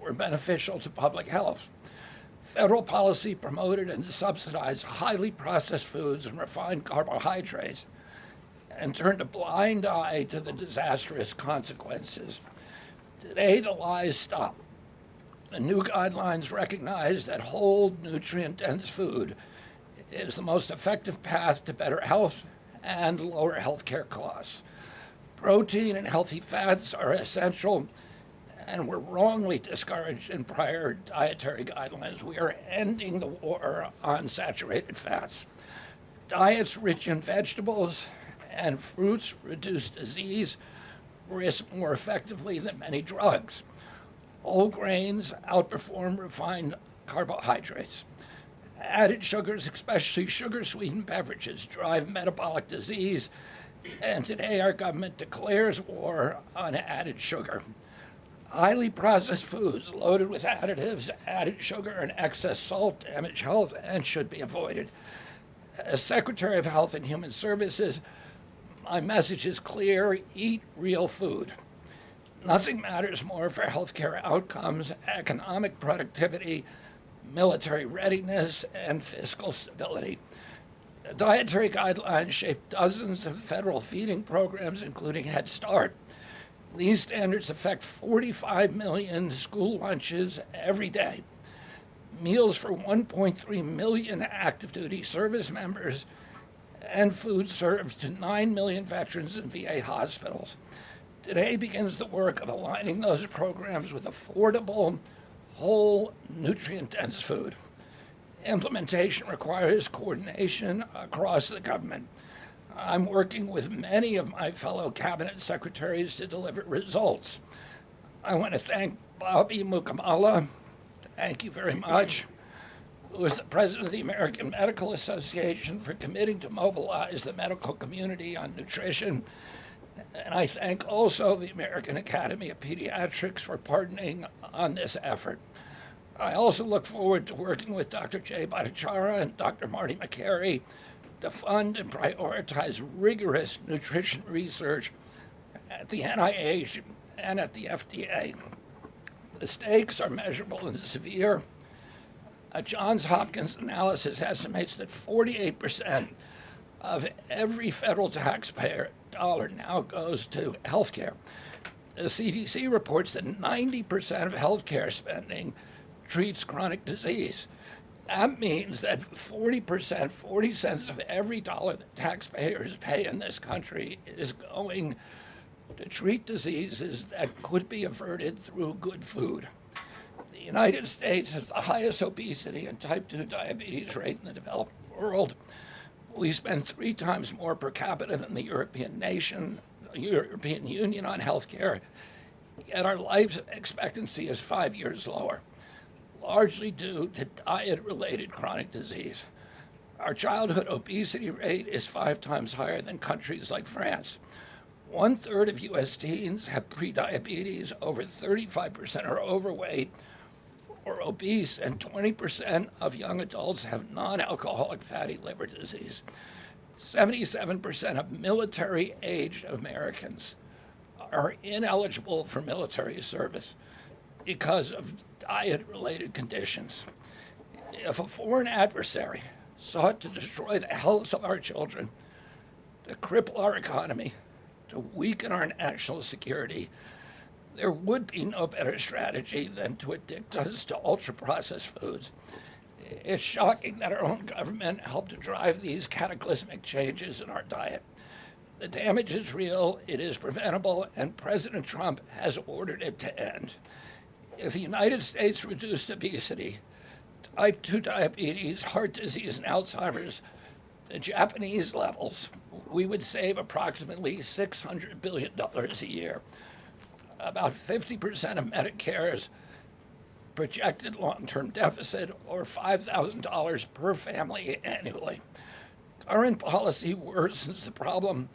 were beneficial to public health. Federal policy promoted and subsidized highly processed foods and refined carbohydrates and turned a blind eye to the disastrous consequences. Today, the lies stop. The new guidelines recognize that whole, nutrient-dense food is the most effective path to better health and lower healthcare costs. Protein and healthy fats are essential and were wrongly discouraged in prior dietary guidelines. We are ending the war on saturated fats. Diets rich in vegetables and fruits reduce disease risk more effectively than many drugs. Whole grains outperform refined carbohydrates. Added sugars, especially sugar-sweetened beverages, drive metabolic disease, and today our government declares war on added sugar. Highly processed foods loaded with additives, added sugar, and excess salt damage health and should be avoided. As Secretary of Health and Human Services, my message is clear: eat real food. Nothing matters more for healthcare outcomes, economic productivity, military readiness, and fiscal stability. The dietary guidelines shape dozens of federal feeding programs, including Head Start. These standards affect 45 million school lunches every day, meals for 1.3 million active duty service members, and food served to 9 million veterans in VA hospitals. Today begins the work of aligning those programs with affordable, whole, nutrient-dense food. Implementation requires coordination across the government. I'm working with many of my fellow cabinet secretaries to deliver results. I want to thank Bobby Mukamala, thank you very much, who is the president of the American Medical Association, for committing to mobilize the medical community on nutrition. And I thank also the American Academy of Pediatrics for partnering on this effort. I also look forward to working with Dr. Jay Bhattacharya and Dr. Marty McCary to fund and prioritize rigorous nutrition research at the NIH and at the FDA. The stakes are measurable and severe. A Johns Hopkins analysis estimates that 48% of every federal taxpayer dollar now goes to healthcare. The CDC reports that 90% of healthcare spending treats chronic disease. That means that 40%, 40 cents of every dollar that taxpayers pay in this country is going to treat diseases that could be averted through good food. The United States has the highest obesity and type 2 diabetes rate in the developed world. We spend 3 times more per capita than the European Union on healthcare, yet our life expectancy is 5 years lower, largely due to diet-related chronic disease. Our childhood obesity rate is 5 times higher than countries like France. 1/3 of U.S. teens have prediabetes, over 35% are overweight or obese, and 20% of young adults have non-alcoholic fatty liver disease. 77% of military-aged Americans are ineligible for military service because of diet-related conditions. If a foreign adversary sought to destroy the health of our children, to cripple our economy, to weaken our national security, there would be no better strategy than to addict us to ultra-processed foods. It's shocking that our own government helped to drive these cataclysmic changes in our diet. The damage is real, it is preventable, and President Trump has ordered it to end. If the United States reduced obesity, type 2 diabetes, heart disease, and Alzheimer's to Japanese levels, we would save approximately $600 billion a year. About 50% of Medicare's projected long-term deficit, or $5,000 per family annually. Current policy worsens the problem.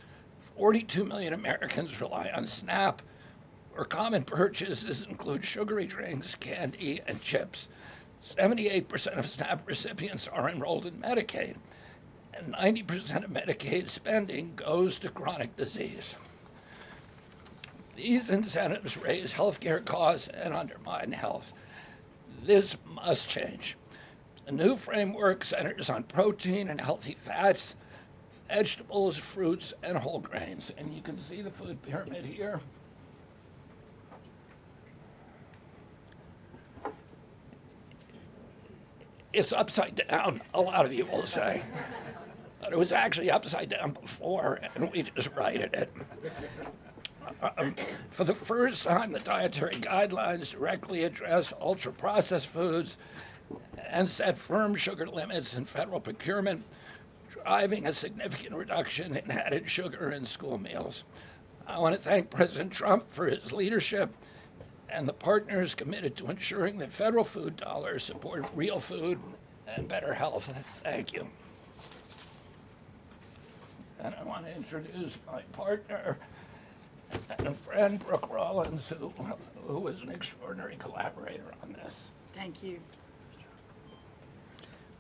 42 million Americans rely on SNAP, where common purchases include sugary drinks, candy, and chips. 78% of SNAP recipients are enrolled in Medicaid, and 90% of Medicaid spending goes to chronic disease. These incentives raise healthcare costs and undermine health. This must change. A new framework centers on protein and healthy fats, vegetables, fruits, and whole grains. And you can see the food pyramid here. It's upside down, a lot of you will say. But it was actually upside down before, and we just righted it. For the first time, the dietary guidelines directly address ultra-processed foods and set firm sugar limits in federal procurement, driving a significant reduction in added sugar in school meals. I want to thank President Trump for his leadership and the partners committed to ensuring that federal food dollars support real food and better health. Thank you. And I want to introduce my partner and a friend, Brooke Rollins, who was an extraordinary collaborator on this. Thank you.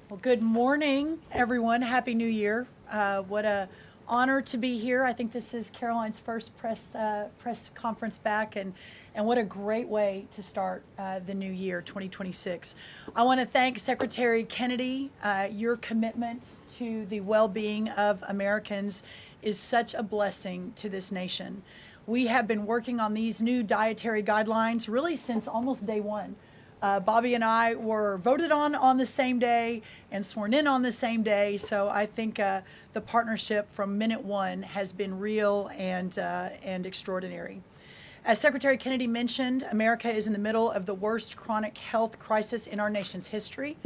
Well, good morning, everyone. Happy New Year. What a honor to be here. I think this is Caroline's first press conference back, and what a great way to start the new year, 2026. I want to thank Secretary Kennedy. Your commitment to the well-being of Americans is such a blessing to this nation. We have been working on these new dietary guidelines really since almost day one. Bobby and I were voted on the same day and sworn in on the same day. So I think the partnership from minute one has been real and extraordinary. As Secretary Kennedy mentioned, America is in the middle of the worst chronic health crisis in our nation's history.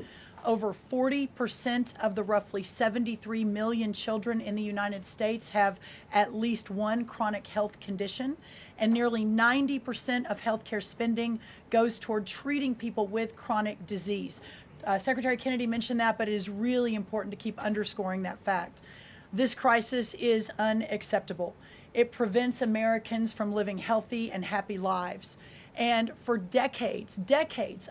Over 40% of the roughly 73 million children in the United States have at least one chronic health condition, and nearly 90% of healthcare spending goes toward treating people with chronic disease. Secretary Kennedy mentioned that, but it is really important to keep underscoring that fact. This crisis is unacceptable. It prevents Americans from living healthy and happy lives. And for decades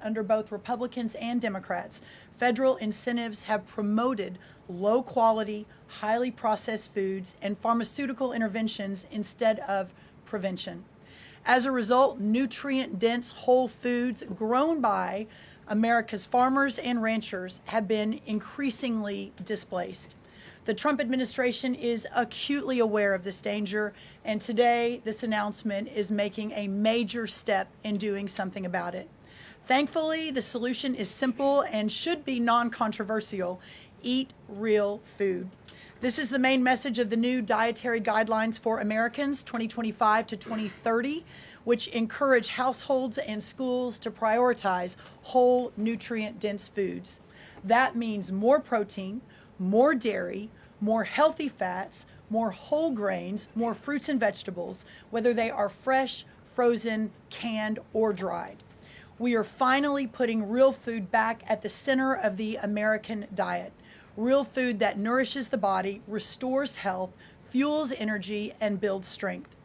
under both Republicans and Democrats, federal incentives have promoted low quality, highly processed foods and pharmaceutical interventions instead of prevention. As a result, nutrient-dense whole foods grown by America's farmers and ranchers have been increasingly displaced. The Trump administration is acutely aware of this danger, and today this announcement is making a major step in doing something about it. Thankfully, the solution is simple and should be non-controversial: eat real food. This is the main message of the new Dietary Guidelines for Americans 2025 to 2030, which encourage households and schools to prioritize whole, nutrient-dense foods. That means more protein, more dairy, more healthy fats, more whole grains, more fruits and vegetables, whether they are fresh, frozen, canned, or dried. We are finally putting real food back at the center of the American diet. Real food that nourishes the body, restores health, fuels energy, and builds strength.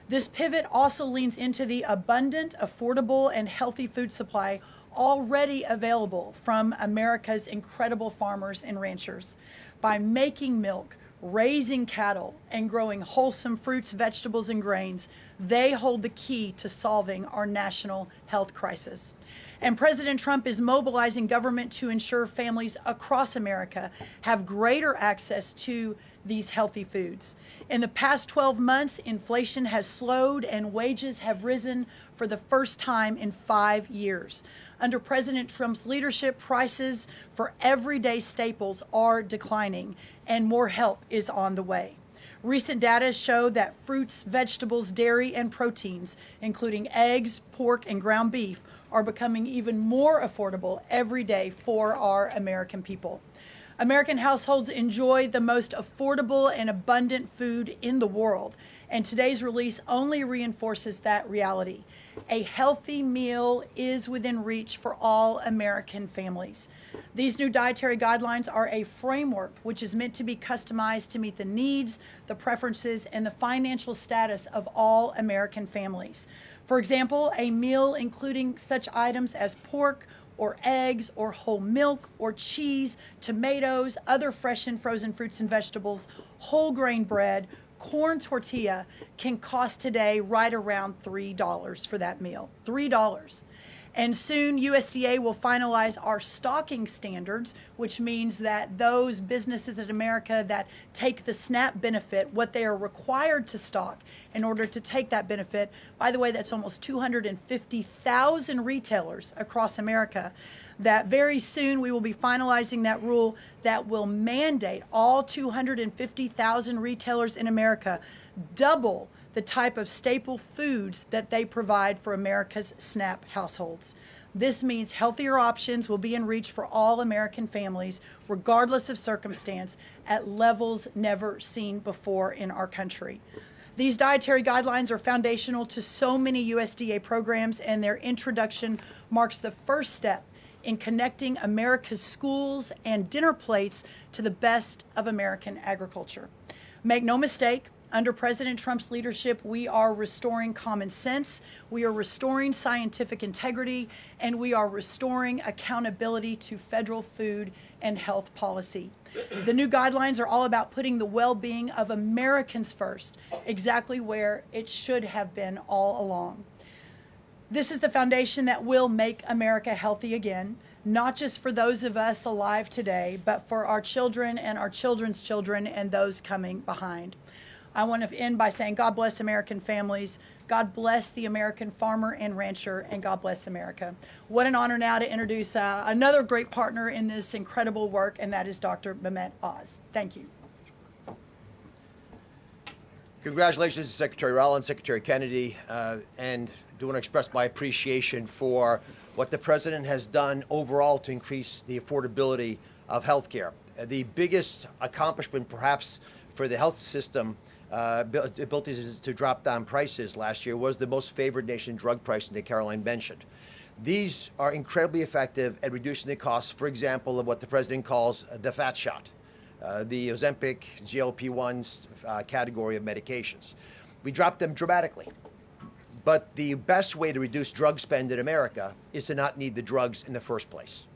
This pivot also leans into the abundant, affordable, and healthy food supply already available from America's incredible farmers and ranchers. By making milk, raising cattle, and growing wholesome fruits, vegetables, and grains, they hold the key to solving our national health crisis. And President Trump is mobilizing government to ensure families across America have greater access to these healthy foods. In the past 12 months, inflation has slowed and wages have risen for the first time in 5 years. Under President Trump's leadership, prices for everyday staples are declining, and more help is on the way. Recent data show that fruits, vegetables, dairy, and proteins, including eggs, pork, and ground beef, are becoming even more affordable every day for our American people. American households enjoy the most affordable and abundant food in the world, and today's release only reinforces that reality. A healthy meal is within reach for all American families. These new dietary guidelines are a framework which is meant to be customized to meet the needs, the preferences, and the financial status of all American families. For example, a meal including such items as pork or eggs or whole milk or cheese, tomatoes, other fresh and frozen fruits and vegetables, whole grain bread, corn tortilla can cost today right around $3 for that meal. $3. And soon USDA will finalize our stocking standards, which means that those businesses in America that take the SNAP benefit, what they are required to stock in order to take that benefit, by the way, that's almost 250,000 retailers across America, that very soon we will be finalizing that rule that will mandate all 250,000 retailers in America double the type of staple foods that they provide for America's SNAP households. This means healthier options will be in reach for all American families, regardless of circumstance, at levels never seen before in our country. These dietary guidelines are foundational to so many USDA programs, and their introduction marks the first step in connecting America's schools and dinner plates to the best of American agriculture. Make no mistake, under President Trump's leadership, we are restoring common sense, we are restoring scientific integrity, and we are restoring accountability to federal food and health policy. The new guidelines are all about putting the well-being of Americans first, exactly where it should have been all along. This is the foundation that will make America healthy again, not just for those of us alive today, but for our children and our children's children and those coming behind. I want to end by saying God bless American families, God bless the American farmer and rancher, and God bless America. What an honor now to introduce another great partner in this incredible work, and that is Dr. Mehmet Oz. Thank you. Congratulations to Secretary Rollins, Secretary Kennedy, and do want to express my appreciation for what the President has done overall to increase the affordability of health care. The biggest accomplishment perhaps for the health system ability to drop down prices last year was the most favored nation drug pricing that Caroline mentioned. These are incredibly effective at reducing the costs, for example, of what the President calls the fat shot, the Ozempic, GLP-1 category of medications. We dropped them dramatically. But the best way to reduce drug spend in America is to not need the drugs in the first place.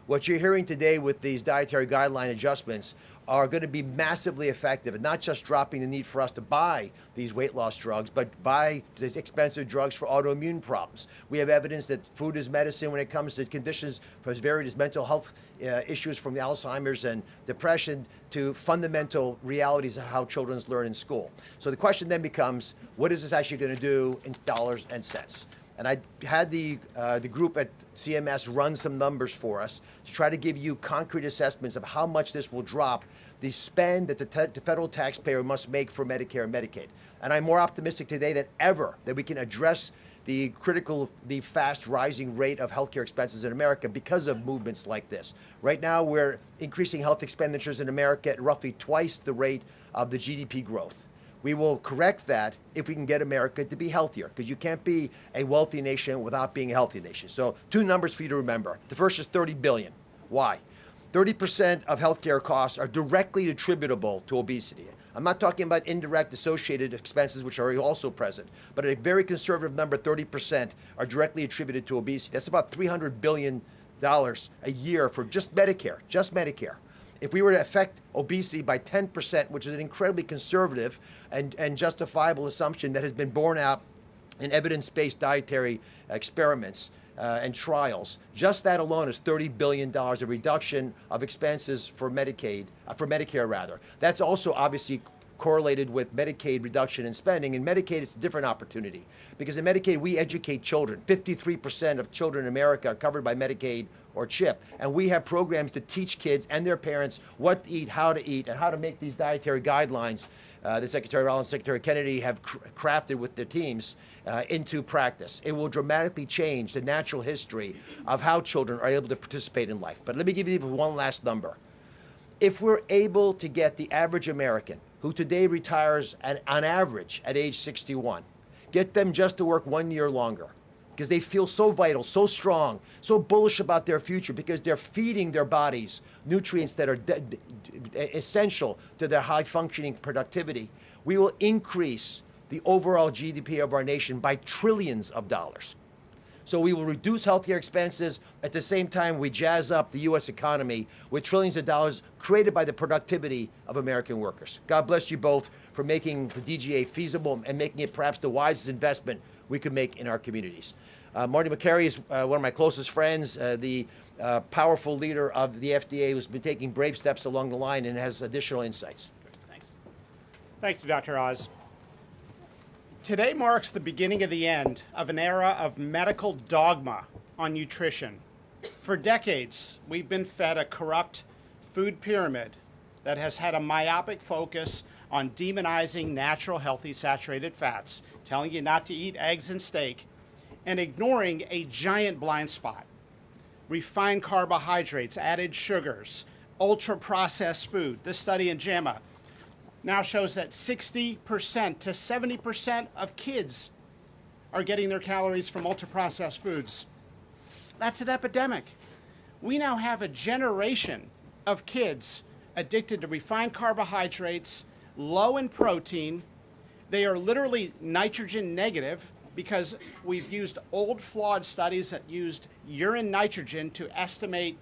What you're hearing today with these dietary guideline adjustments are going to be massively effective, and not just dropping the need for us to buy these weight loss drugs, but buy these expensive drugs for autoimmune problems. We have evidence that food is medicine when it comes to conditions as varied as mental health issues from Alzheimer's and depression to fundamental realities of how children learn in school. So the question then becomes, what is this actually going to do in dollars and cents? And I had the group at CMS run some numbers for us to try to give you concrete assessments of how much this will drop the spend that the federal taxpayer must make for Medicare and Medicaid. And I'm more optimistic today than ever that we can address the fast rising rate of healthcare expenses in America because of movements like this. Right now, we're increasing health expenditures in America at roughly twice the rate of the GDP growth. We will correct that if we can get America to be healthier, because you can't be a wealthy nation without being a healthy nation. So 2 numbers for you to remember. The first is $30 billion. Why? 30% of healthcare costs are directly attributable to obesity. I'm not talking about indirect associated expenses, which are also present, but a very conservative number, 30%, are directly attributed to obesity. That's about $300 billion a year for just Medicare, If we were to affect obesity by 10%, which is an incredibly conservative and justifiable assumption that has been borne out in evidence-based dietary experiments and trials, just that alone is $30 billion of reduction of expenses for Medicare rather. That's also obviously correlated with Medicaid reduction in spending. In Medicaid, it's a different opportunity because in Medicaid, we educate children. 53% of children in America are covered by Medicaid or CHIP, and we have programs to teach kids and their parents what to eat, and how to make these dietary guidelines that Secretary Rollins, Secretary Kennedy have crafted with their teams into practice. It will dramatically change the natural history of how children are able to participate in life. But let me give you one last number. If we're able to get the average American, who today retires on average at age 61, get them just to work 1 year longer, because they feel so vital, so strong, so bullish about their future, because they're feeding their bodies nutrients that are essential to their high-functioning productivity, we will increase the overall GDP of our nation by trillions of dollars. So we will reduce healthcare expenses. At the same time, we jazz up the U.S. economy with trillions of dollars created by the productivity of American workers. God bless you both for making the DGA feasible and making it perhaps the wisest investment we could make in our communities. Marty Makary is one of my closest friends, the powerful leader of the FDA who's been taking brave steps along the line and has additional insights. Thanks. Thank you, Dr. Oz. Today marks the beginning of the end of an era of medical dogma on nutrition. For decades, we've been fed a corrupt food pyramid that has had a myopic focus on demonizing natural, healthy, saturated fats, telling you not to eat eggs and steak, and ignoring a giant blind spot: refined carbohydrates, added sugars, ultra-processed food. This study in JAMA now shows that 60% to 70% of kids are getting their calories from ultra-processed foods. That's an epidemic. We now have a generation of kids addicted to refined carbohydrates, low in protein. They are literally nitrogen negative because we've used old flawed studies that used urine nitrogen to estimate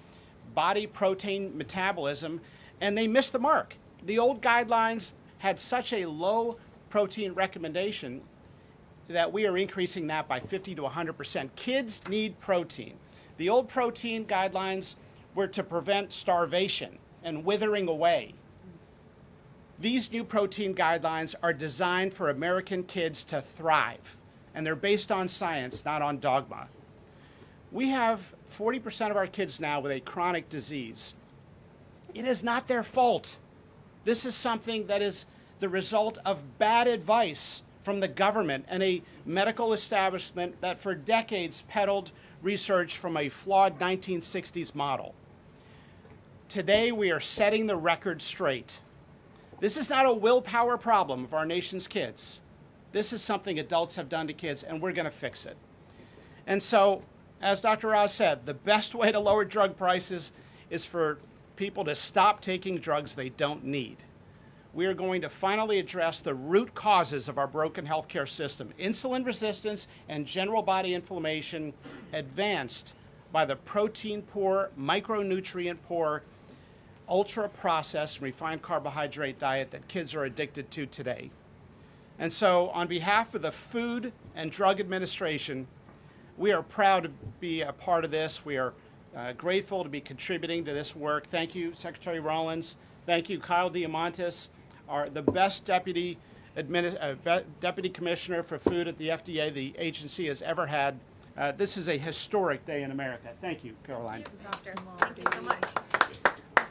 body protein metabolism, and they missed the mark. The old guidelines had such a low protein recommendation that we are increasing that by 50 to 100%. Kids need protein. The old protein guidelines were to prevent starvation and withering away. These new protein guidelines are designed for American kids to thrive, and they're based on science, not on dogma. We have 40% of our kids now with a chronic disease. It is not their fault. This is something that is the result of bad advice from the government and a medical establishment that for decades peddled research from a flawed 1960s model. Today, we are setting the record straight. This is not a willpower problem of our nation's kids. This is something adults have done to kids, and we're going to fix it. And so, as Dr. Oz said, the best way to lower drug prices is for people to stop taking drugs they don't need. We are going to finally address the root causes of our broken healthcare system: insulin resistance and general body inflammation, advanced by the protein-poor, micronutrient-poor, ultra-processed, refined carbohydrate diet that kids are addicted to today. And so, on behalf of the Food and Drug Administration, we are proud to be a part of this. We are grateful to be contributing to this work. Thank you, Secretary Rollins. Thank you, Kyle Diamantis, the best deputy commissioner for food at the FDA the agency has ever had. This is a historic day in America. Thank you, Caroline. Thank you, Doctor. Thank you so much.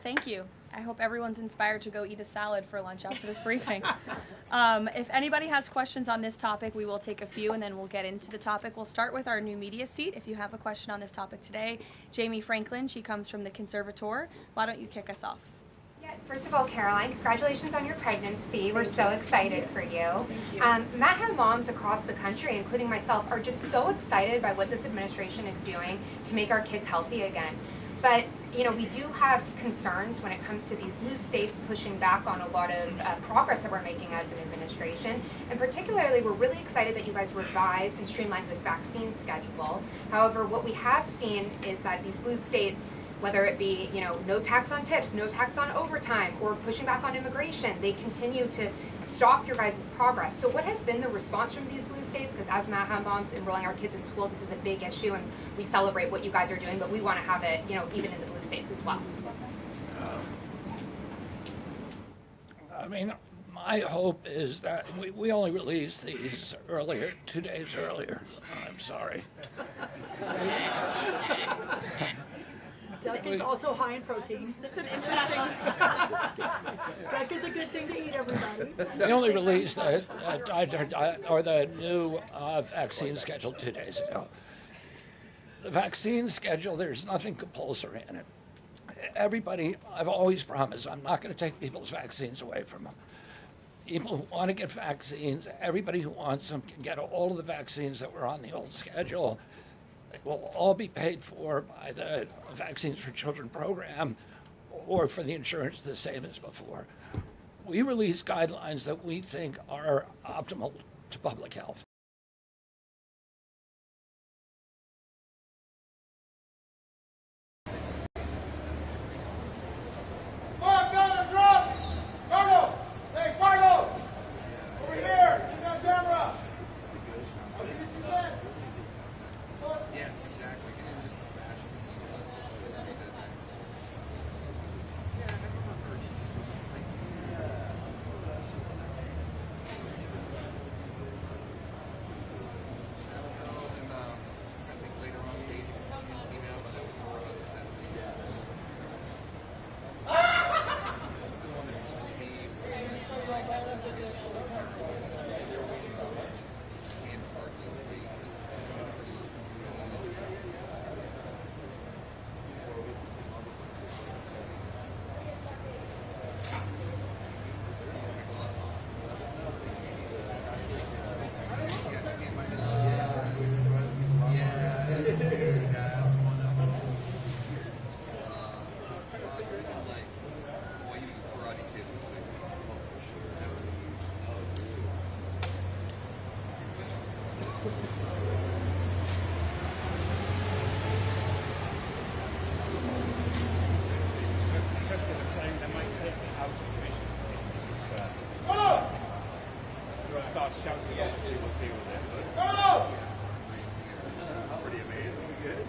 Thank you. I hope everyone's inspired to go eat a salad for lunch after this briefing. If anybody has questions on this topic, we will take a few and then we'll get into the topic. We'll start with our new media seat. If you have a question on this topic today, Jamie Franklin, she comes from the Conservator. Why don't you kick us off? Yeah, first of all, Caroline, congratulations on your pregnancy. We're so excited for you. Thank you. MAHA moms across the country, including myself, are just so excited by what this administration is doing to make our kids healthy again. But, you know, we do have concerns when it comes to these blue states pushing back on a lot of progress that we're making as an administration. And particularly, we're really excited that you guys revised and streamlined this vaccine schedule. However, what we have seen is that these blue states, whether it be, you know, no tax on tips, no tax on overtime, or pushing back on immigration, they continue to stop your guys' progress. So what has been the response from these blue states? Because as MAHA moms enrolling our kids in school, this is a big issue, and we celebrate what you guys are doing, but we want to have it, you know, even in the blue states as well. I mean, my hope is that we only released these earlier, 2 days earlier. I'm sorry. Duck is also high in protein. It's an interesting. Duck is a good thing to eat, everybody. They only released the new vaccine schedule 2 days ago. The vaccine schedule, there's nothing compulsory in it. Everybody, I've always promised, I'm not going to take people's vaccines away from them. People who want to get vaccines, everybody who wants them can get all of the vaccines that were on the old schedule. They will all be paid for by the Vaccines for Children program or for the insurance the same as before. We release guidelines that we think are optimal to public health. Pretty amazing.